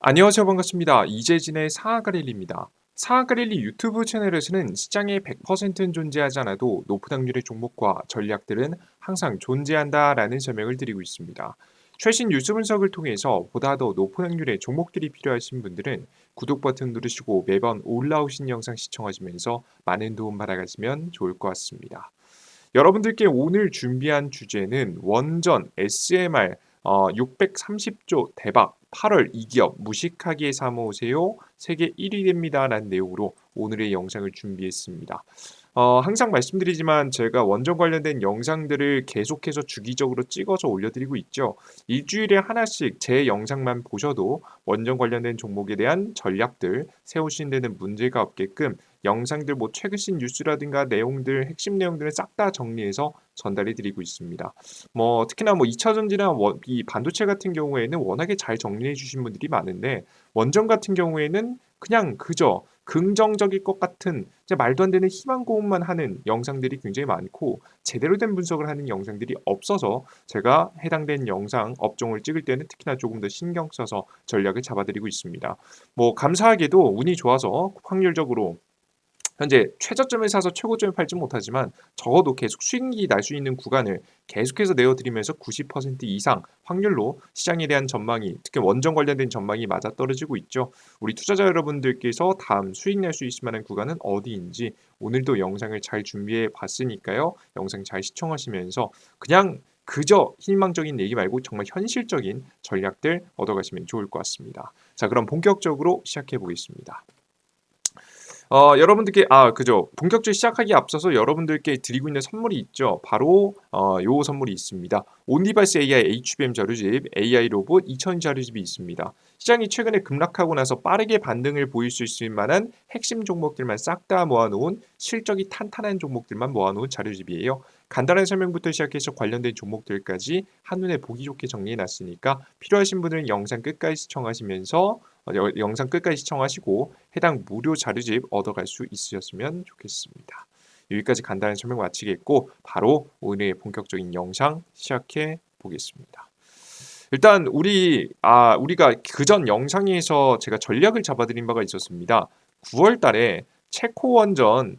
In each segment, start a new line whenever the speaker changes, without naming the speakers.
안녕하세요. 반갑습니다. 이재진의 사하가릴리입니다. 사하가릴리 유튜브 채널에서는 시장에 100%는 존재하지 않아도 높은 확률의 종목과 전략들은 항상 존재한다라는 설명을 드리고 있습니다. 최신 뉴스 분석을 통해서 보다 더 높은 확률의 종목들이 필요하신 분들은 구독 버튼 누르시고 매번 올라오신 영상 시청하시면서 많은 도움 받아가시면 좋을 것 같습니다. 여러분들께 오늘 준비한 주제는 원전 SMR 630조 대박 8월 2기업 무식하게 사모으세요. 세계 1위 됩니다. 라는 내용으로 오늘의 영상을 준비했습니다. 항상 말씀드리지만 제가 원전 관련된 영상들을 계속해서 주기적으로 찍어서 올려드리고 있죠. 일주일에 하나씩 제 영상만 보셔도 원전 관련된 종목에 대한 전략들 세우시는 데는 문제가 없게끔 영상들 뭐 최신 뉴스라든가 내용들 핵심 내용들을 싹 다 정리해서 전달해 드리고 있습니다. 뭐 특히나 뭐 2차 전지나 이 반도체 같은 경우에는 워낙에 잘 정리해 주신 분들이 많은데 원전 같은 경우에는 그냥 그저 긍정적일 것 같은 이제 말도 안 되는 희망 고문만 하는 영상들이 굉장히 많고 제대로 된 분석을 하는 영상들이 없어서 제가 해당된 영상 업종을 찍을 때는 특히나 조금 더 신경 써서 전략을 잡아드리고 있습니다. 뭐 감사하게도 운이 좋아서 확률적으로 현재 최저점을 사서 최고점을 팔지 못하지만 적어도 계속 수익이 날 수 있는 구간을 계속해서 내어드리면서 90% 이상 확률로 시장에 대한 전망이 특히 원전 관련된 전망이 맞아떨어지고 있죠. 우리 투자자 여러분들께서 다음 수익 낼 수 있을 만한 구간은 어디인지 오늘도 영상을 잘 준비해 봤으니까요. 영상 잘 시청하시면서 그냥 그저 희망적인 얘기 말고 정말 현실적인 전략들 얻어가시면 좋을 것 같습니다. 자, 그럼 본격적으로 시작해 보겠습니다. 여러분들께 그죠. 본격적으로 시작하기에 앞서서 여러분들께 드리고 있는 선물이 있죠. 바로 요 선물이 있습니다. 온디바이스 AI HBM 자료집, AI 로봇 2000 자료집이 있습니다. 시장이 최근에 급락하고 나서 빠르게 반등을 보일 수 있을 만한 핵심 종목들만 싹 다 모아놓은 실적이 탄탄한 종목들만 모아놓은 자료집이에요. 간단한 설명부터 시작해서 관련된 종목들까지 한눈에 보기 좋게 정리해놨으니까 필요하신 분들은 영상 끝까지 시청하시면서 영상 끝까지 시청하시고 해당 무료 자료집 얻어갈 수 있으셨으면 좋겠습니다. 여기까지 간단한 설명 마치겠고 바로 오늘의 본격적인 영상 시작해 보겠습니다. 일단 우리가 그전 영상에서 제가 전략을 잡아드린 바가 있었습니다. 9월 달에 체코 원전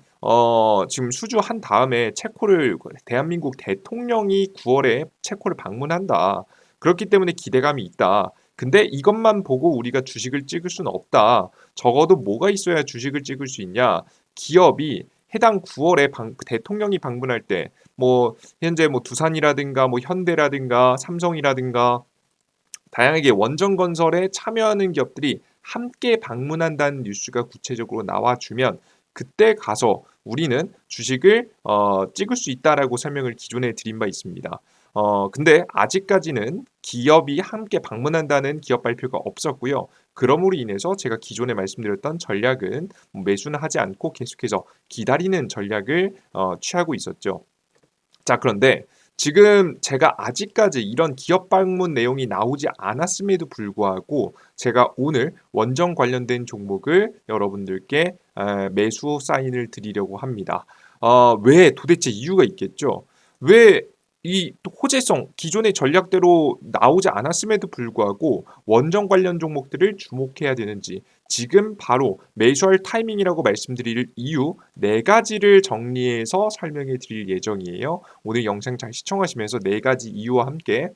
지금 수주한 다음에 체코를 대한민국 대통령이 9월에 체코를 방문한다. 그렇기 때문에 기대감이 있다. 근데 이것만 보고 우리가 주식을 찍을 수는 없다. 적어도 뭐가 있어야 주식을 찍을 수 있냐? 기업이 해당 9월에 대통령이 방문할 때 뭐 현재 뭐 두산이라든가 뭐 현대라든가 삼성이라든가 다양하게 원전 건설에 참여하는 기업들이 함께 방문한다는 뉴스가 구체적으로 나와주면 그때 가서 우리는 주식을 찍을 수 있다라고 설명을 기존에 드린 바 있습니다. 근데 아직까지는 기업이 함께 방문한다는 기업 발표가 없었고요. 그러므로 인해서 제가 기존에 말씀드렸던 전략은 매수는 하지 않고 계속해서 기다리는 전략을 취하고 있었죠. 자, 그런데 지금 제가 아직까지 이런 기업 방문 내용이 나오지 않았음에도 불구하고 제가 오늘 원전 관련된 종목을 여러분들께 매수 사인을 드리려고 합니다. 왜 도대체 이유가 있겠죠? 왜 이 호재성 기존의 전략대로 나오지 않았음에도 불구하고 원전 관련 종목들을 주목해야 되는지 지금 바로 매수할 타이밍이라고 말씀드릴 이유 네 가지를 정리해서 설명해 드릴 예정이에요. 오늘 영상 잘 시청하시면서 네 가지 이유와 함께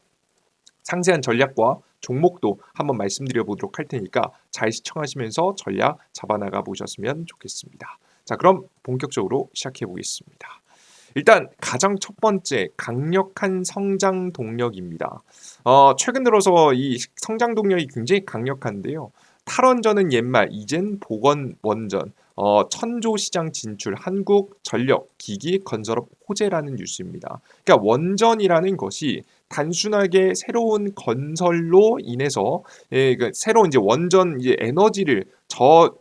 상세한 전략과 종목도 한번 말씀드려 보도록 할 테니까 잘 시청하시면서 전략 잡아나가 보셨으면 좋겠습니다. 자, 그럼 본격적으로 시작해 보겠습니다. 일단 가장 첫 번째 강력한 성장 동력입니다. 최근 들어서 이 성장 동력이 굉장히 강력한데요. 탈원전은 옛말, 이젠 복원 원전. 천조 시장 진출, 한국 전력 기기 건설업 호재라는 뉴스입니다. 그러니까 원전이라는 것이 단순하게 새로운 건설로 인해서 새로운 이제 원전 이제 에너지를 저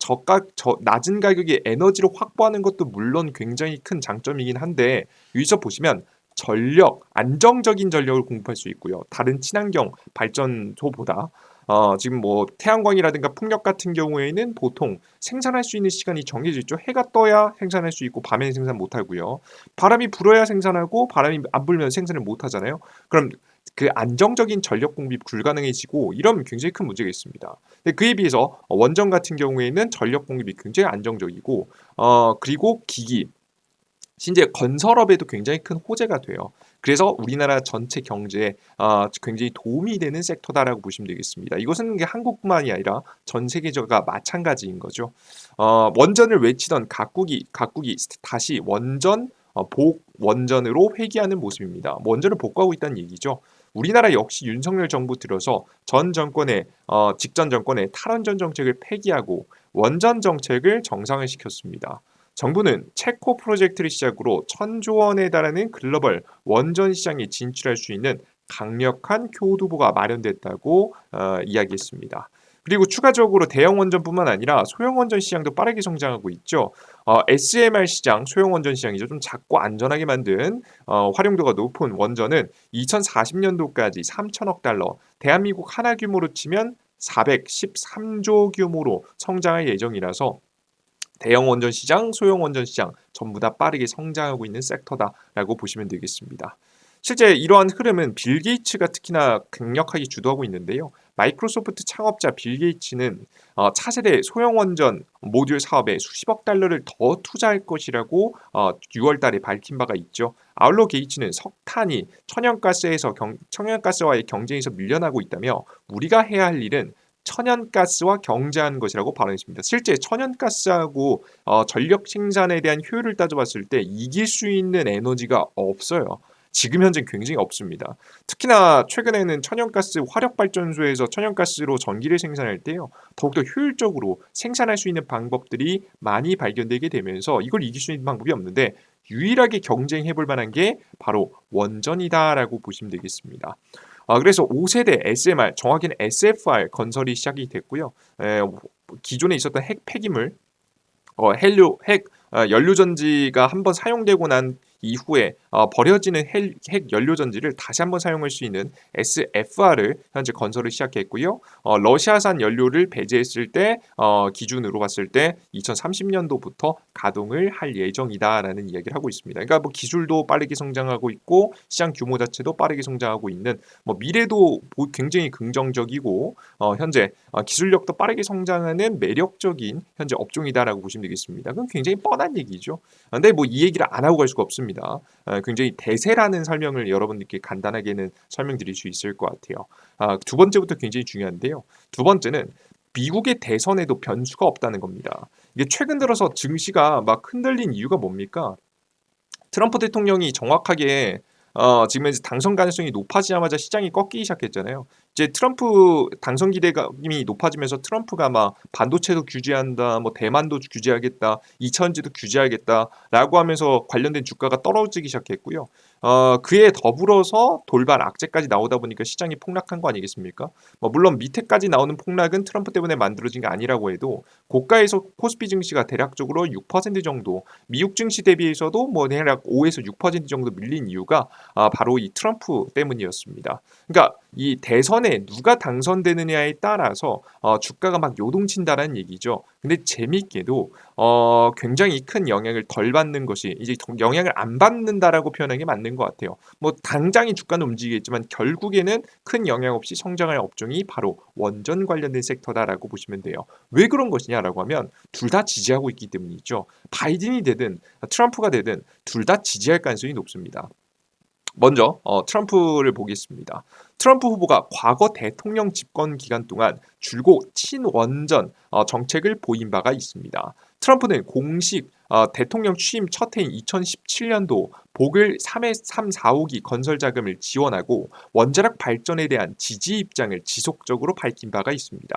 낮은 가격의 에너지로 확보하는 것도 물론 굉장히 큰 장점이긴 한데 여기서 보시면 전력, 안정적인 전력을 공급할 수 있고요. 다른 친환경 발전소보다 지금 뭐 태양광이라든가 풍력 같은 경우에는 보통 생산할 수 있는 시간이 정해져 있죠. 해가 떠야 생산할 수 있고 밤에는 생산 못 하고요. 바람이 불어야 생산하고 바람이 안 불면 생산을 못 하잖아요. 그럼 그 안정적인 전력 공급이 불가능해지고 이러면 굉장히 큰 문제가 있습니다. 근데 그에 비해서 원전 같은 경우에는 전력 공급이 굉장히 안정적이고 그리고 기기 심지어 건설업에도 굉장히 큰 호재가 돼요. 그래서 우리나라 전체 경제에 굉장히 도움이 되는 섹터다라고 보시면 되겠습니다. 이것은 한국뿐만이 아니라 전 세계적가 마찬가지인 거죠. 원전을 외치던 각국이 다시 원전 복원전으로 회귀하는 모습입니다. 원전을 복구하고 있다는 얘기죠. 우리나라 역시 윤석열 정부 들어서 직전 정권의 탈원전 정책을 폐기하고 원전 정책을 정상화시켰습니다. 정부는 체코 프로젝트를 시작으로 1,000조 원에 달하는 글로벌 원전 시장에 진출할 수 있는 강력한 교두보가 마련됐다고 이야기했습니다. 그리고 추가적으로 대형 원전뿐만 아니라 소형 원전 시장도 빠르게 성장하고 있죠. SMR 시장, 소형 원전 시장이죠. 좀 작고 안전하게 만든 활용도가 높은 원전은 2040년도까지 3천억 달러, 대한민국 하나 규모로 치면 413조 규모로 성장할 예정이라서 대형 원전 시장, 소형 원전 시장 전부 다 빠르게 성장하고 있는 섹터다라고 보시면 되겠습니다. 실제 이러한 흐름은 빌 게이츠가 특히나 강력하게 주도하고 있는데요. 마이크로소프트 창업자 빌 게이츠는 차세대 소형 원전 모듈 사업에 수십억 달러를 더 투자할 것이라고 6월 달에 밝힌 바가 있죠. 아울러 게이츠는 석탄이 천연가스와의 경쟁에서 밀려나고 있다며 우리가 해야 할 일은 천연가스와 경제하는 것이라고 발언했습니다. 실제 천연가스하고 전력 생산에 대한 효율을 따져봤을 때 이길 수 있는 에너지가 없어요. 지금 현재 굉장히 없습니다. 특히나 최근에는 천연가스 화력발전소에서 천연가스로 전기를 생산할 때요. 더욱더 효율적으로 생산할 수 있는 방법들이 많이 발견되게 되면서 이걸 이길 수 있는 방법이 없는데 유일하게 경쟁해볼 만한 게 바로 원전이다라고 보시면 되겠습니다. 그래서 5세대 SMR, 정확히는 SFR 건설이 시작이 됐고요. 기존에 있었던 핵 폐기물, 연료전지가 한번 사용되고 난 이후에 버려지는 핵 연료전지를 다시 한번 사용할 수 있는 SFR을 현재 건설을 시작했고요. 러시아산 연료를 배제했을 때 기준으로 봤을 때 2030년도부터 가동을 할 예정이다라는 이야기를 하고 있습니다. 그러니까 뭐 기술도 빠르게 성장하고 있고 시장 규모 자체도 빠르게 성장하고 있는 미래도 굉장히 긍정적이고 현재 기술력도 빠르게 성장하는 매력적인 현재 업종이다라고 보시면 되겠습니다. 그건 굉장히 뻔한 얘기죠. 근데 뭐 이 얘기를 안 하고 갈 수가 없습니다. 굉장히 대세라는 설명을 여러분들께 간단하게는 설명드릴 수 있을 것 같아요. 두 번째부터 굉장히 중요한데요. 두 번째는 미국의 대선에도 변수가 없다는 겁니다. 이게 최근 들어서 증시가 막 흔들린 이유가 뭡니까? 트럼프 대통령이 정확하게 지금 이제 당선 가능성이 높아지자마자 시장이 꺾이기 시작했잖아요. 이제 트럼프 당선 기대감이 높아지면서 트럼프가 막 반도체도 규제한다, 뭐 대만도 규제하겠다, 2차전지도 규제하겠다라고 하면서 관련된 주가가 떨어지기 시작했고요. 그에 더불어서 돌발 악재까지 나오다 보니까 시장이 폭락한 거 아니겠습니까? 물론 밑에까지 나오는 폭락은 트럼프 때문에 만들어진 게 아니라고 해도 고가에서 코스피 증시가 대략적으로 6% 정도, 미국 증시 대비해서도 뭐 대략 5에서 6% 정도 밀린 이유가 바로 이 트럼프 때문이었습니다. 그러니까 이 대선에 누가 당선되느냐에 따라서 주가가 막 요동친다라는 얘기죠. 근데 재미있게도 굉장히 큰 영향을 덜 받는 것이 이제 영향을 안 받는다라고 표현하는 게 맞는 것 같아요. 뭐 당장이 주가는 움직이겠지만 결국에는 큰 영향 없이 성장할 업종이 바로 원전 관련된 섹터다라고 보시면 돼요. 왜 그런 것이냐라고 하면 둘 다 지지하고 있기 때문이죠. 바이든이 되든 트럼프가 되든 둘 다 지지할 가능성이 높습니다. 먼저 트럼프를 보겠습니다. 트럼프 후보가 과거 대통령 집권 기간 동안 줄곧 친원전 정책을 보인 바가 있습니다. 트럼프는 공식 대통령 취임 첫 해인 2017년도 복을 3.4호기 건설 자금을 지원하고 원자력 발전에 대한 지지 입장을 지속적으로 밝힌 바가 있습니다.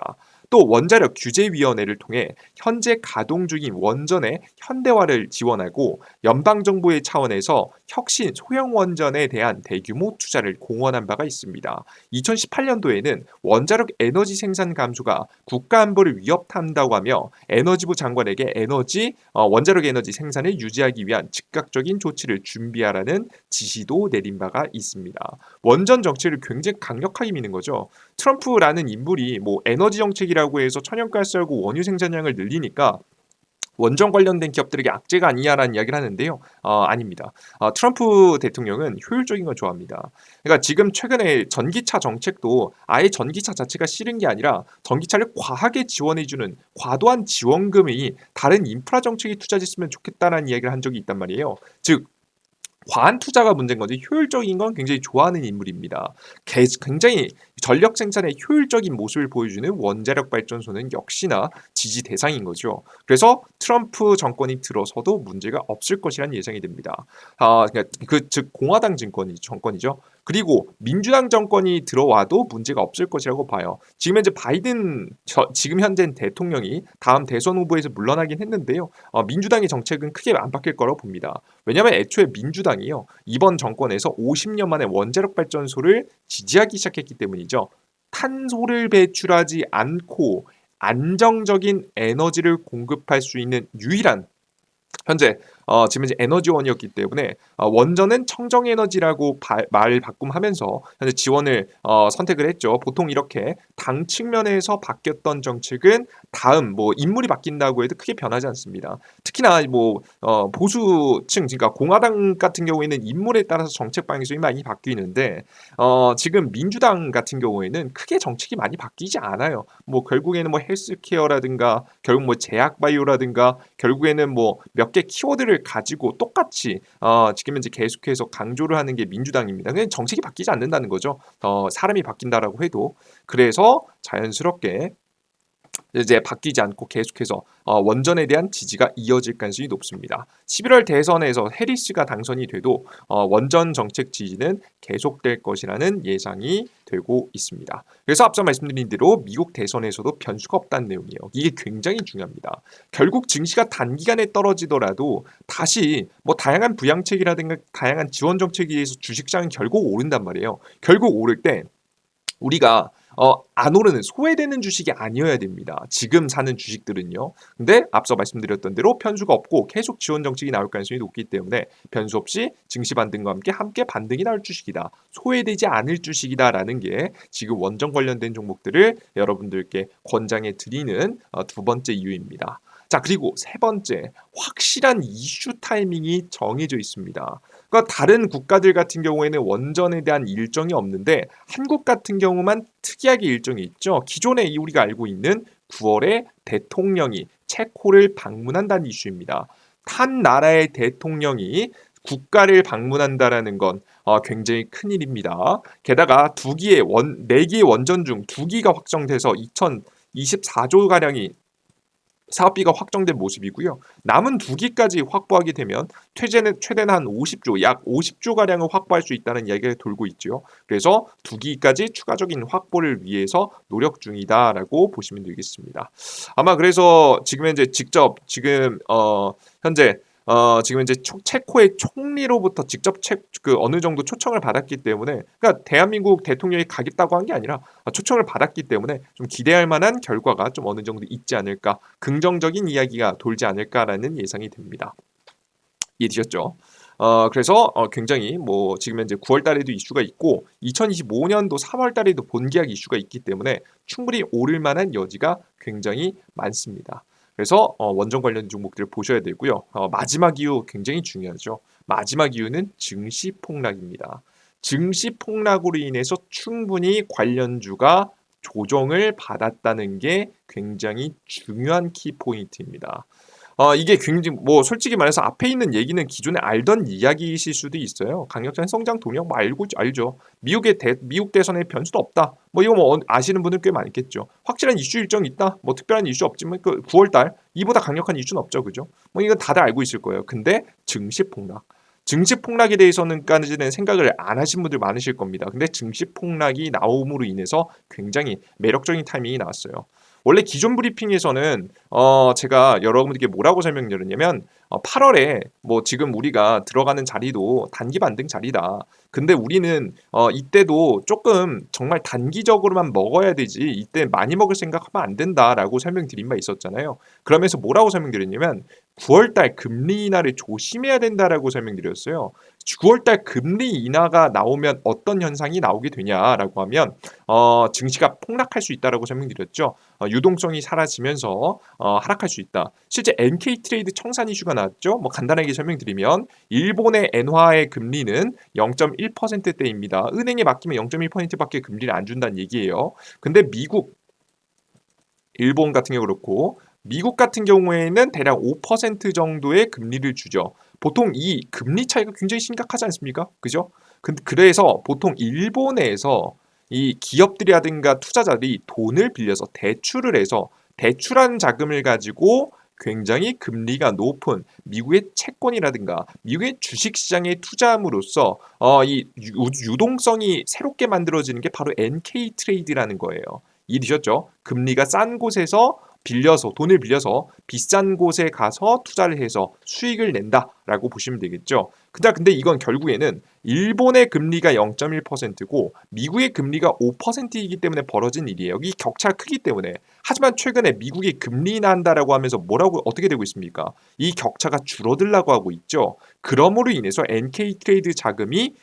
또 원자력 규제위원회를 통해 현재 가동 중인 원전의 현대화를 지원하고 연방정부의 차원에서 혁신 소형 원전에 대한 대규모 투자를 공언한 바가 있습니다. 2018년도에는 원자력 에너지 생산 감소가 국가 안보를 위협한다고 하며 에너지부 장관에게 원자력 에너지 생산을 유지하기 위한 즉각적인 조치를 준비하라는 지시도 내린 바가 있습니다. 원전 정책을 굉장히 강력하게 미는 거죠. 트럼프라는 인물이 뭐 에너지 정책이라고 해서 천연가스하고 원유 생산량을 늘리니까 원전 관련된 기업들에게 악재가 아니냐라는 이야기를 하는데요. 아닙니다. 트럼프 대통령은 효율적인 걸 좋아합니다. 그러니까 지금 최근에 전기차 정책도 아예 전기차 자체가 싫은 게 아니라 전기차를 과하게 지원해주는 과도한 지원금이 다른 인프라 정책에 투자됐으면 좋겠다라는 이야기를 한 적이 있단 말이에요. 즉 과한 투자가 문제인 거지 효율적인 건 굉장히 좋아하는 인물입니다. 굉장히 전력 생산의 효율적인 모습을 보여주는 원자력 발전소는 역시나 지지 대상인 거죠. 그래서 트럼프 정권이 들어서도 문제가 없을 것이라는 예상이 됩니다. 그러니까 즉 공화당 정권이죠. 그리고 민주당 정권이 들어와도 문제가 없을 것이라고 봐요. 지금 현재 지금 현재 대통령이 다음 대선 후보에서 물러나긴 했는데요. 민주당의 정책은 크게 안 바뀔 거라고 봅니다. 왜냐하면 애초에 민주당이요 이번 정권에서 50년 만에 원자력 발전소를 지지하기 시작했기 때문이죠. 탄소를 배출하지 않고 안정적인 에너지를 공급할 수 있는 유일한 현재 지금 이제 에너지원이었기 때문에 원전은 청정에너지라고 말 바꿈하면서 현재 지원을 선택을 했죠. 보통 이렇게 당 측면에서 바뀌었던 정책은 다음 뭐 인물이 바뀐다고 해도 크게 변하지 않습니다. 특히나 뭐 보수층 그러니까 공화당 같은 경우에는 인물에 따라서 정책 방향성이 많이 바뀌는데 지금 민주당 같은 경우에는 크게 정책이 많이 바뀌지 않아요. 뭐 결국에는 뭐 헬스케어라든가 결국 뭐 제약 바이오라든가 결국에는 뭐 몇 개 키워드를 가지고 똑같이 지금 현재 계속해서 강조를 하는 게 민주당입니다. 그냥 정책이 바뀌지 않는다는 거죠. 사람이 바뀐다라고 해도 그래서 자연스럽게 이제 바뀌지 않고 계속해서 원전에 대한 지지가 이어질 가능성이 높습니다. 11월 대선에서 해리스가 당선이 돼도 원전 정책 지지는 계속될 것이라는 예상이 되고 있습니다. 그래서 앞서 말씀드린 대로 미국 대선에서도 변수가 없다는 내용이에요. 이게 굉장히 중요합니다. 결국 증시가 단기간에 떨어지더라도 다시 뭐 다양한 부양책이라든가 다양한 지원 정책에 의해서 주식시장은 결국 오른단 말이에요. 결국 오를 때 우리가 안 오르는 소외되는 주식이 아니어야 됩니다. 지금 사는 주식들은요. 근데 앞서 말씀드렸던 대로 변수가 없고 계속 지원 정책이 나올 가능성이 높기 때문에 변수 없이 증시 반등과 함께 반등이 나올 주식이다. 소외되지 않을 주식이다라는 게 지금 원전 관련된 종목들을 여러분들께 권장해 드리는 두 번째 이유입니다. 자, 그리고 세 번째, 확실한 이슈 타이밍이 정해져 있습니다. 그러니까 다른 국가들 같은 경우에는 원전에 대한 일정이 없는데 한국 같은 경우만 특이하게 일정이 있죠. 기존에 우리가 알고 있는 9월에 대통령이 체코를 방문한다는 이슈입니다. 한 나라의 대통령이 국가를 방문한다라는 건 굉장히 큰 일입니다. 게다가 네 개의 원전 중 두 기가 확정돼서 2024조 가량이 사업비가 확정된 모습이고요. 남은 두 기까지 확보하게 되면 최대는 한 50조, 약 50조 가량을 확보할 수 있다는 이야기가 돌고 있죠. 그래서 두 기까지 추가적인 확보를 위해서 노력 중이다라고 보시면 되겠습니다. 아마 그래서 지금 현재 지금 이제 체코의 총리로부터 직접 어느 정도 초청을 받았기 때문에 그러니까 대한민국 대통령이 가겠다고 한 게 아니라 초청을 받았기 때문에 좀 기대할 만한 결과가 좀 어느 정도 있지 않을까 긍정적인 이야기가 돌지 않을까라는 예상이 됩니다. 이해되셨죠? 그래서 굉장히 뭐 지금 현재 9월 달에도 이슈가 있고 2025년도 3월 달에도 본계약 이슈가 있기 때문에 충분히 오를 만한 여지가 굉장히 많습니다. 그래서 원전 관련 종목들을 보셔야 되고요. 마지막 이유 굉장히 중요하죠. 마지막 이유는 증시 폭락입니다. 증시 폭락으로 인해서 충분히 관련주가 조정을 받았다는 게 굉장히 중요한 키포인트입니다. 이게 굉장히 뭐 솔직히 말해서 앞에 있는 얘기는 기존에 알던 이야기이실 수도 있어요. 강력한 성장 동력 뭐 알죠. 미국 대선에 변수도 없다. 뭐 이거 뭐 아시는 분들 꽤 많겠죠. 확실한 이슈 일정 있다. 뭐 특별한 이슈 없지만 그 9월 달 이보다 강력한 이슈는 없죠. 그죠? 뭐 이건 다들 알고 있을 거예요. 근데 증시 폭락. 증시 폭락에 대해서는까지는 생각을 안 하신 분들 많으실 겁니다. 근데 증시 폭락이 나옴으로 인해서 굉장히 매력적인 타이밍이 나왔어요. 원래 기존 브리핑에서는 제가 여러분들께 뭐라고 설명드렸냐면 8월에 뭐 지금 우리가 들어가는 자리도 단기 반등 자리다. 근데 우리는 이때도 조금 정말 단기적으로만 먹어야 되지 이때 많이 먹을 생각하면 안 된다라고 설명드린 바 있었잖아요. 그러면서 뭐라고 설명드렸냐면 9월달 금리 인하를 조심해야 된다라고 설명드렸어요. 9월달 금리 인하가 나오면 어떤 현상이 나오게 되냐라고 하면 증시가 폭락할 수 있다라고 설명드렸죠. 유동성이 사라지면서 하락할 수 있다. 실제 NK 트레이드 청산 이슈가 나왔죠. 뭐 간단하게 설명드리면 일본의 엔화의 금리는 0.1%대입니다. 은행에 맡기면 0.1%밖에 금리를 안 준다는 얘기예요. 근데 미국, 일본 같은 경우 그렇고 미국 같은 경우에는 대략 5% 정도의 금리를 주죠. 보통 이 금리 차이가 굉장히 심각하지 않습니까? 그죠? 그래서 보통 일본에서 이 기업들이라든가 투자자들이 돈을 빌려서 대출을 해서 대출한 자금을 가지고 굉장히 금리가 높은 미국의 채권이라든가 미국의 주식시장에 투자함으로써 이 유동성이 새롭게 만들어지는 게 바로 NK 트레이드라는 거예요. 이해되셨죠? 금리가 싼 곳에서 돈을 빌려서 비싼 곳에 가서 투자를 해서 수익을 낸다라고 보시면 되겠죠. 근데 이건 결국에는 일본의 금리가 0.1%고 미국의 금리가 5%이기 때문에 벌어진 일이에요. 여기 격차가 크기 때문에. 하지만 최근에 미국이 금리 인하한다라고 하면서 어떻게 되고 있습니까? 이 격차가 줄어들라고 하고 있죠. 그러므로 인해서 NK 트레이드 자금이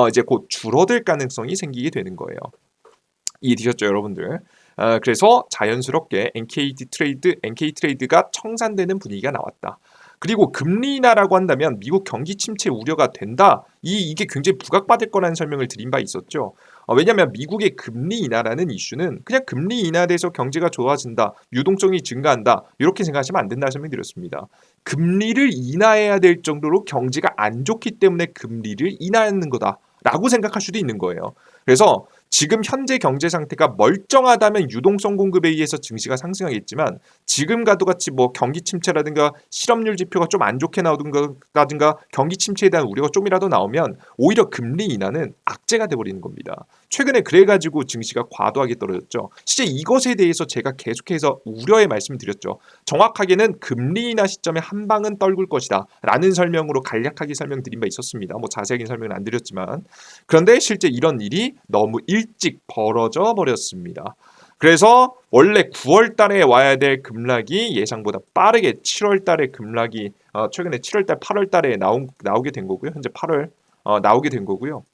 이제 곧 줄어들 가능성이 생기게 되는 거예요. 이해되셨죠, 여러분들? 그래서 자연스럽게 NK 트레이드가 청산되는 분위기가 나왔다. 그리고 금리 인하라고 한다면 미국 경기 침체 우려가 된다. 이게 굉장히 부각받을 거라는 설명을 드린 바 있었죠. 왜냐하면 미국의 금리 인하라는 이슈는 그냥 금리 인하돼서 경제가 좋아진다, 유동성이 증가한다 이렇게 생각하시면 안 된다는 설명드렸습니다. 금리를 인하해야 될 정도로 경제가 안 좋기 때문에 금리를 인하하는 거다라고 생각할 수도 있는 거예요. 그래서 지금 현재 경제 상태가 멀쩡하다면 유동성 공급에 의해서 증시가 상승하겠지만 지금과도 같이 뭐 경기 침체라든가 실업률 지표가 좀 안 좋게 나오든가 경기 침체에 대한 우려가 좀이라도 나오면 오히려 금리 인하는 악재가 돼버리는 겁니다. 최근에 그래가지고 증시가 과도하게 떨어졌죠. 실제 이것에 대해서 제가 계속해서 우려의 말씀을 드렸죠. 정확하게는 금리 인하 시점에 한 방은 떨굴 것이다 라는 설명으로 간략하게 설명드린 바 있었습니다. 뭐 자세하게 설명은 안 드렸지만 그런데 실제 이런 일이 너무 일찍 벌어져 버렸습니다. 그래서 원래 9월 달에 와야 될 급락이 예상보다 빠르게 7월 달에 급락이 최근에 7월 달, 8월 달에 나오게 된 거고요. 현재 8월 나오게 된 거고요.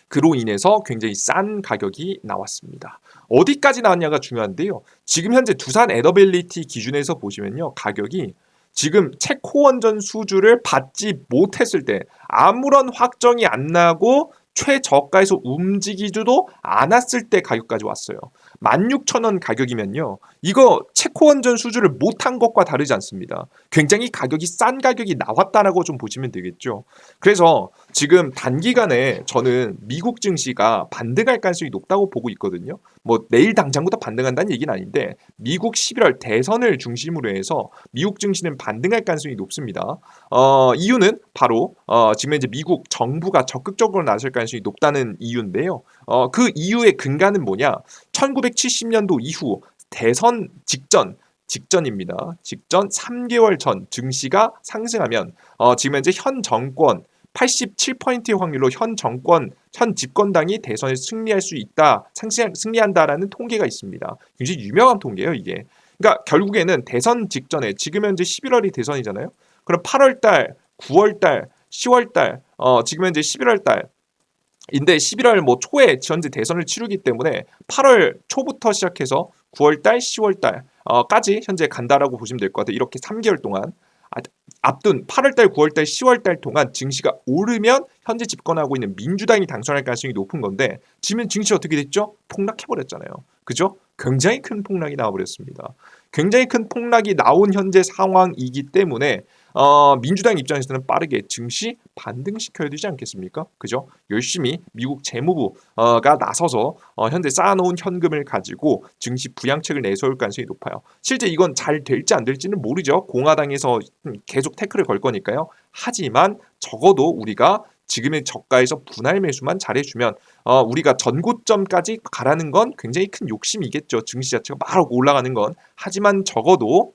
그로 인해서 굉장히 싼 가격이 나왔습니다. 어디까지 나왔냐가 중요한데요. 지금 현재 두산 에더빌리티 기준에서 보시면요. 가격이 지금 채코원전 수주를 받지 못했을 때 아무런 확정이 안 나고 최저가에서 움직이지도 않았을 때 가격까지 왔어요. 16,000원 가격이면요. 이거 채코원전 수주를 못한 것과 다르지 않습니다. 굉장히 가격이 싼 가격이 나왔다라고 좀 보시면 되겠죠. 그래서 지금 단기간에 저는 미국 증시가 반등할 가능성이 높다고 보고 있거든요. 뭐 내일 당장부터 반등한다는 얘기는 아닌데 미국 11월 대선을 중심으로 해서 미국 증시는 반등할 가능성이 높습니다. 이유는 바로 지금 이제 미국 정부가 적극적으로 나설 가능성이 높다는 이유인데요. 그 이유의 근간은 뭐냐? 1970년도 이후 대선 직전입니다. 직전 3개월 전 증시가 상승하면 지금 현재 현 정권 87%의 확률로 현 집권당이 대선에 승리할 수 있다, 승리한다라는 통계가 있습니다. 굉장히 유명한 통계예요, 이게. 그러니까 결국에는 대선 직전에 지금 현재 11월이 대선이잖아요. 그럼 8월 달, 9월 달, 10월 달, 지금 현재 11월 달인데 11월 뭐 초에 현재 대선을 치르기 때문에 8월 초부터 시작해서 9월 달, 10월 달까지 현재 간다라고 보시면 될 것 같아요. 이렇게 3개월 동안 앞둔 8월달, 9월달, 10월달 동안 증시가 오르면 현재 집권하고 있는 민주당이 당선할 가능성이 높은 건데 지금 증시 어떻게 됐죠? 폭락해버렸잖아요. 그죠? 굉장히 큰 폭락이 나와버렸습니다. 굉장히 큰 폭락이 나온 현재 상황이기 때문에 민주당 입장에서는 빠르게 증시 반등시켜야 되지 않겠습니까? 그죠? 열심히 미국 재무부가 나서서 현재 쌓아놓은 현금을 가지고 증시 부양책을 내세울 가능성이 높아요. 실제 이건 잘 될지 안 될지는 모르죠. 공화당에서 계속 태클을 걸 거니까요. 하지만 적어도 우리가 지금의 저가에서 분할 매수만 잘해주면 우리가 전고점까지 가라는 건 굉장히 큰 욕심이겠죠. 증시 자체가 막 올라가는 건. 하지만 적어도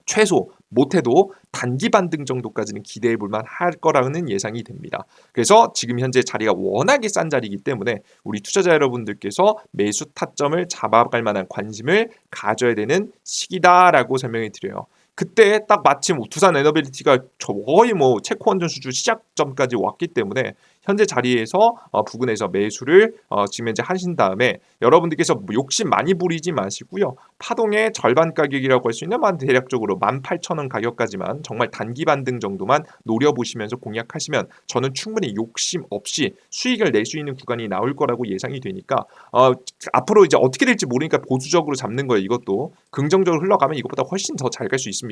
최소 못해도 단기 반등 정도까지는 기대해 볼만 할 거라는 예상이 됩니다. 그래서 지금 현재 자리가 워낙에 싼 자리이기 때문에 우리 투자자 여러분들께서 매수 타점을 잡아갈 만한 관심을 가져야 되는 시기다라고 설명해 드려요. 그때 딱 마침 두산 에너빌리티가 거의 뭐 체코원전 수준 시작점까지 왔기 때문에 현재 자리에서 부근에서 매수를 지금 현재 하신 다음에 여러분들께서 뭐 욕심 많이 부리지 마시고요. 파동의 절반 가격이라고 할 수 있는 대략적으로 18,000원 가격까지만 정말 단기 반등 정도만 노려보시면서 공략하시면 저는 충분히 욕심 없이 수익을 낼 수 있는 구간이 나올 거라고 예상이 되니까 앞으로 이제 어떻게 될지 모르니까 보수적으로 잡는 거예요. 이것도 긍정적으로 흘러가면 이것보다 훨씬 더 잘 갈 수 있습니다.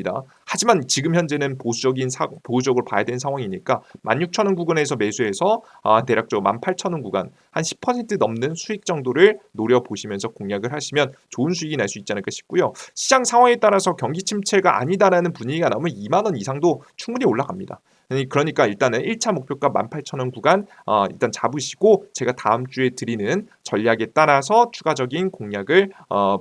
하지만 지금 현재는 보수적으로 봐야 되는 상황이니까 16,000원 구간에서 매수해서 대략적으로 18,000원 구간 한 10% 넘는 수익 정도를 노려보시면서 공략을 하시면 좋은 수익이 날 수 있지 않을까 싶고요. 시장 상황에 따라서 경기 침체가 아니다라는 분위기가 나오면 2만 원 이상도 충분히 올라갑니다. 그러니까 일단은 1차 목표가 18,000원 구간 일단 잡으시고 제가 다음 주에 드리는 전략에 따라서 추가적인 공략을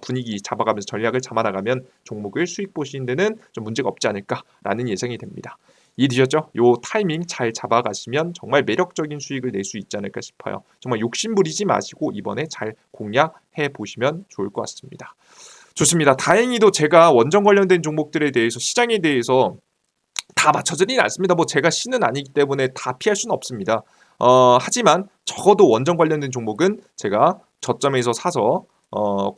분위기 잡아가면서 전략을 잡아나가면 종목을 수익 보시는 데는 좀 문제가 없지 않을까라는 예상이 됩니다. 이해되셨죠? 요 타이밍 잘 잡아가시면 정말 매력적인 수익을 낼 수 있지 않을까 싶어요. 정말 욕심 부리지 마시고 이번에 잘 공략해 보시면 좋을 것 같습니다. 좋습니다. 다행히도 제가 원전 관련된 종목들에 대해서 시장에 대해서 다 맞춰지진 않습니다. 뭐 제가 신은 아니기 때문에 다 피할 수는 없습니다. 하지만 적어도 원전 관련된 종목은 제가 저점에서 사서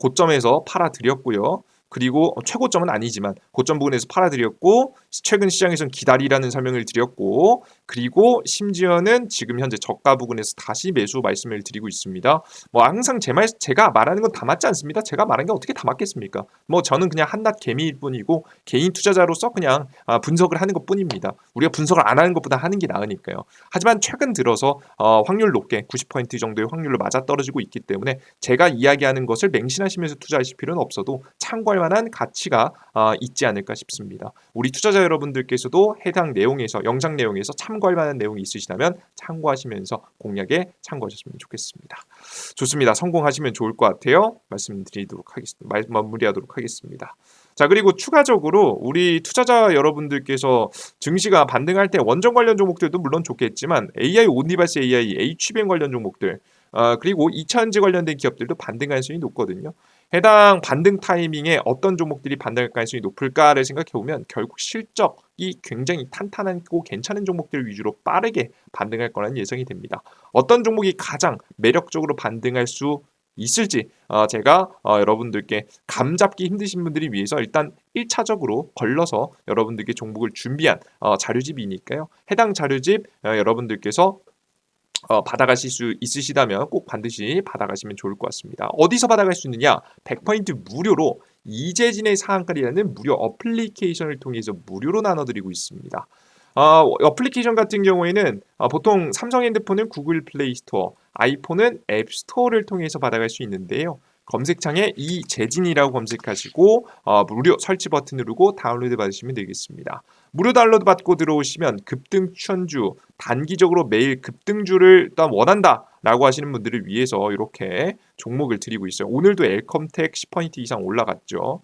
고점에서 팔아드렸고요. 그리고 최고점은 아니지만 고점 부분에서 팔아드렸고 최근 시장에서는 기다리라는 설명을 드렸고 그리고 심지어는 지금 현재 저가 부분에서 다시 매수 말씀을 드리고 있습니다. 뭐 항상 제가 말하는 건 다 맞지 않습니다. 제가 말하는 게 어떻게 다 맞겠습니까? 뭐 저는 그냥 한낱 개미일 뿐이고 개인 투자자로서 그냥 분석을 하는 것뿐입니다. 우리가 분석을 안 하는 것보다 하는 게 나으니까요. 하지만 최근 들어서 확률 높게 90% 정도의 확률로 맞아떨어지고 있기 때문에 제가 이야기하는 것을 맹신하시면서 투자하실 필요는 없어도 참고할 만한 가치가 있지 않을까 싶습니다. 우리 투자자 여러분들께서도 해당 내용에서 영상 내용에서 참고할 만한 내용이 있으시다면 참고하시면서 공략에 참고하셨으면 좋겠습니다. 좋습니다. 성공하시면 좋을 것 같아요. 말씀드리도록 하겠습니다. 마무리하도록 하겠습니다. 자, 그리고 추가적으로 우리 투자자 여러분들께서 증시가 반등할 때 원전 관련 종목들도 물론 좋겠지만 AI 온리버스 AI, HBM 관련 종목들 그리고 2차전지 관련된 기업들도 반등 가능성이 높거든요. 해당 반등 타이밍에 어떤 종목들이 반등할 가능성이 높을까를 생각해보면 결국 실적이 굉장히 탄탄하고 괜찮은 종목들 위주로 빠르게 반등할 거라는 예상이 됩니다. 어떤 종목이 가장 매력적으로 반등할 수 있을지 제가 여러분들께 감잡기 힘드신 분들이 위해서 일단 1차적으로 걸러서 여러분들께 종목을 준비한 자료집이니까요. 해당 자료집 여러분들께서 받아가실 수 있으시다면 꼭 반드시 받아가시면 좋을 것 같습니다. 어디서 받아갈 수 있느냐? 100% 무료로 이재진의 사항까지라는 무료 어플리케이션을 통해서 무료로 나눠드리고 있습니다. 어플리케이션 같은 경우에는 보통 삼성 핸드폰은 구글 플레이 스토어, 아이폰은 앱 스토어를 통해서 받아갈 수 있는데요. 검색창에 이재진이라고 검색하시고 무료 설치 버튼 누르고 다운로드 받으시면 되겠습니다. 무료 다운로드 받고 들어오시면 급등 추천주, 단기적으로 매일 급등주를 일단 원한다라고 하시는 분들을 위해서 이렇게 종목을 드리고 있어요. 오늘도 엘컴텍 10% 이상 올라갔죠.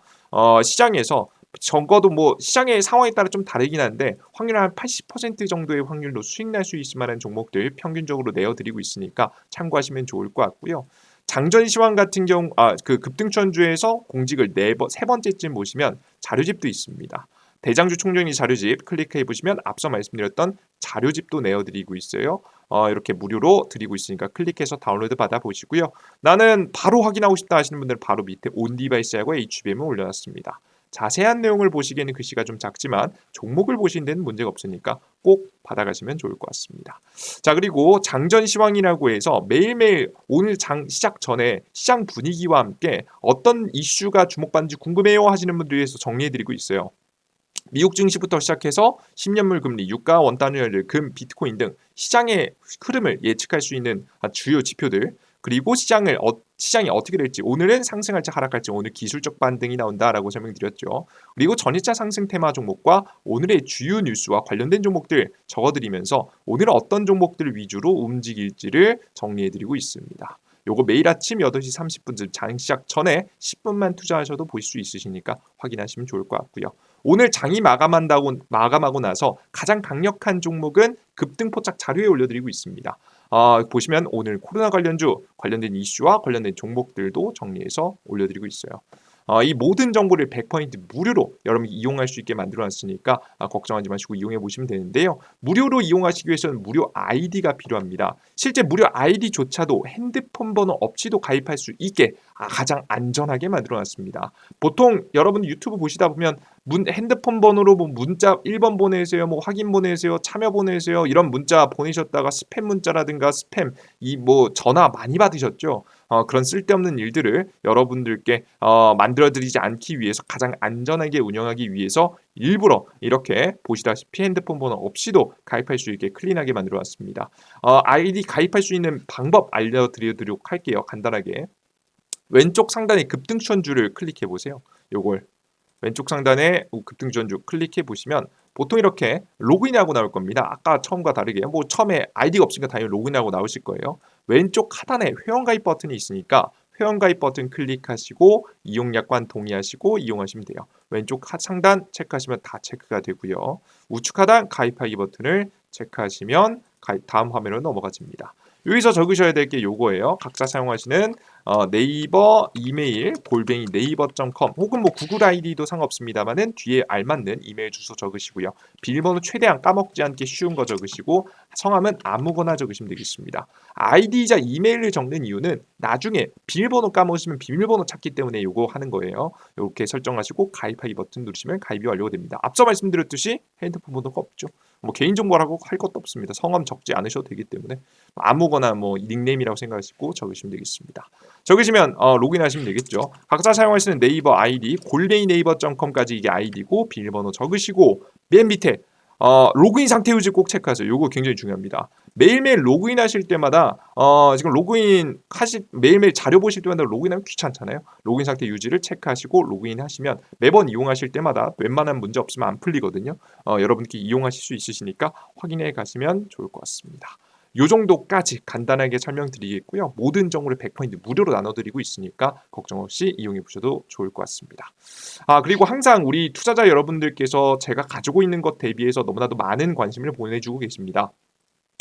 시장에서 적어도 뭐 시장의 상황에 따라 좀 다르긴 한데 확률 한 80% 정도의 확률로 수익 날 수 있을 만한 종목들 평균적으로 내어드리고 있으니까 참고하시면 좋을 것 같고요. 장전 시황 같은 경우 그 급등주에서 공직을 세 번째쯤 보시면 자료집도 있습니다. 대장주 총정리 자료집 클릭해 보시면 앞서 말씀드렸던 자료집도 내어드리고 있어요. 이렇게 무료로 드리고 있으니까 클릭해서 다운로드 받아 보시고요. 나는 바로 확인하고 싶다 하시는 분들은 바로 밑에 온디바이스하고 HBM을 올려놨습니다. 자세한 내용을 보시기에는 글씨가 좀 작지만 종목을 보시는 데는 문제가 없으니까 꼭 받아가시면 좋을 것 같습니다. 자, 그리고 장전 시황이라고 해서 매일매일 오늘 시작 전에 시장 분위기와 함께 어떤 이슈가 주목받는지 궁금해요 하시는 분들 위해서 정리해드리고 있어요. 미국 증시부터 시작해서 10년물 금리, 유가, 원달러, 금, 비트코인 등 시장의 흐름을 예측할 수 있는 주요 지표들 그리고 시장이 어떻게 될지 오늘은 상승할지 하락할지 오늘 기술적 반등이 나온다라고 설명드렸죠. 그리고 전일차 상승 테마 종목과 오늘의 주요 뉴스와 관련된 종목들 적어드리면서 오늘은 어떤 종목들 위주로 움직일지를 정리해드리고 있습니다. 요거 매일 아침 8시 30분쯤 장 시작 전에 10분만 투자하셔도 보실 수 있으시니까 확인하시면 좋을 것 같고요. 오늘 장이 마감하고 나서 가장 강력한 종목은 급등포착 자료에 올려드리고 있습니다. 보시면 오늘 코로나 관련된 이슈와 관련된 종목들도 정리해서 올려드리고 있어요. 이 모든 정보를 100% 무료로 여러분이 이용할 수 있게 만들어 놨으니까 걱정하지 마시고 이용해 보시면 되는데요. 무료로 이용하시기 위해서는 무료 아이디가 필요합니다. 실제 무료 아이디조차도 핸드폰 번호 없이도 가입할 수 있게 가장 안전하게 만들어 놨습니다. 보통 여러분 유튜브 보시다 보면 핸드폰 번호로 뭐 문자 1번 보내세요, 뭐 확인 보내세요, 참여 보내세요 이런 문자 보내셨다가 스팸 문자라든가 스팸 이 뭐 전화 많이 받으셨죠? 그런 쓸데없는 일들을 여러분들께 만들어 드리지 않기 위해서 가장 안전하게 운영하기 위해서 일부러 이렇게 보시다시피 핸드폰 번호 없이도 가입할 수 있게 클린하게 만들어 놨습니다. 아이디 가입할 수 있는 방법 알려드리도록 할게요. 간단하게. 왼쪽 상단에 급등 추천주를 클릭해 보세요. 요걸 왼쪽 상단에 급등 추천주 클릭해 보시면 보통 이렇게 로그인하고 나올 겁니다. 아까 처음과 다르게 뭐 처음에 아이디가 없으니까 당연히 로그인하고 나오실 거예요. 왼쪽 하단에 회원가입 버튼이 있으니까 회원가입 버튼 클릭하시고 이용약관 동의하시고 이용하시면 돼요. 왼쪽 상단 체크하시면 다 체크가 되고요. 우측 하단 가입하기 버튼을 체크하시면 다음 화면으로 넘어가집니다. 여기서 적으셔야 될 게 요거예요. 각자 사용하시는 네이버 이메일 골뱅이 네이버.com 혹은 뭐 구글 아이디도 상관없습니다만은 뒤에 알맞는 이메일 주소 적으시고요. 비밀번호 최대한 까먹지 않게 쉬운 거 적으시고 성함은 아무거나 적으시면 되겠습니다. 아이디이자 이메일을 적는 이유는 나중에 비밀번호 까먹으시면 비밀번호 찾기 때문에 요거 하는 거예요. 이렇게 설정하시고 가입하기 버튼 누르시면 가입이 완료가 됩니다. 앞서 말씀드렸듯이 핸드폰 번호가 없죠. 뭐 개인정보라고 할 것도 없습니다. 성함 적지 않으셔도 되기 때문에 아무거나 뭐 닉네임이라고 생각하시고 적으시면 되겠습니다. 적으시면 로그인하시면 되겠죠. 각자 사용하시는 네이버 아이디 골뱅이 네이버.com까지 이게 아이디고 비밀번호 적으시고 맨 밑에 로그인 상태 유지 꼭 체크하세요. 요거 굉장히 중요합니다. 매일매일 로그인하실 때마다 지금 매일매일 자료 보실 때마다 로그인하면 귀찮잖아요. 로그인 상태 유지를 체크하시고 로그인하시면 매번 이용하실 때마다 웬만한 문제 없으면 안 풀리거든요. 여러분께 이용하실 수 있으시니까 확인해 가시면 좋을 것 같습니다. 요 정도까지 간단하게 설명드리겠고요. 모든 정보를 100% 무료로 나눠드리고 있으니까 걱정 없이 이용해 보셔도 좋을 것 같습니다. 그리고 항상 우리 투자자 여러분들께서 제가 가지고 있는 것 대비해서 너무나도 많은 관심을 보내주고 계십니다.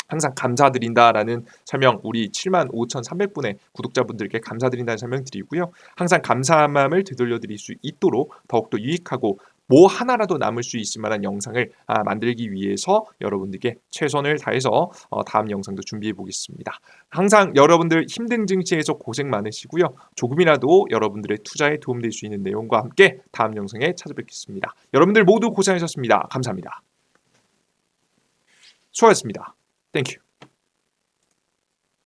항상 감사드린다라는 설명 우리 75,300분의 구독자분들께 감사드린다는 설명 드리고요. 항상 감사한 마음을 되돌려 드릴 수 있도록 더욱더 유익하고 뭐 하나라도 남을 수 있을 만한 영상을 만들기 위해서 여러분들께 최선을 다해서 다음 영상도 준비해 보겠습니다. 항상 여러분들 힘든 증시에서 고생 많으시고요. 조금이라도 여러분들의 투자에 도움될 수 있는 내용과 함께 다음 영상에 찾아뵙겠습니다. 여러분들 모두 고생하셨습니다. 감사합니다. 수고하셨습니다. Thank you.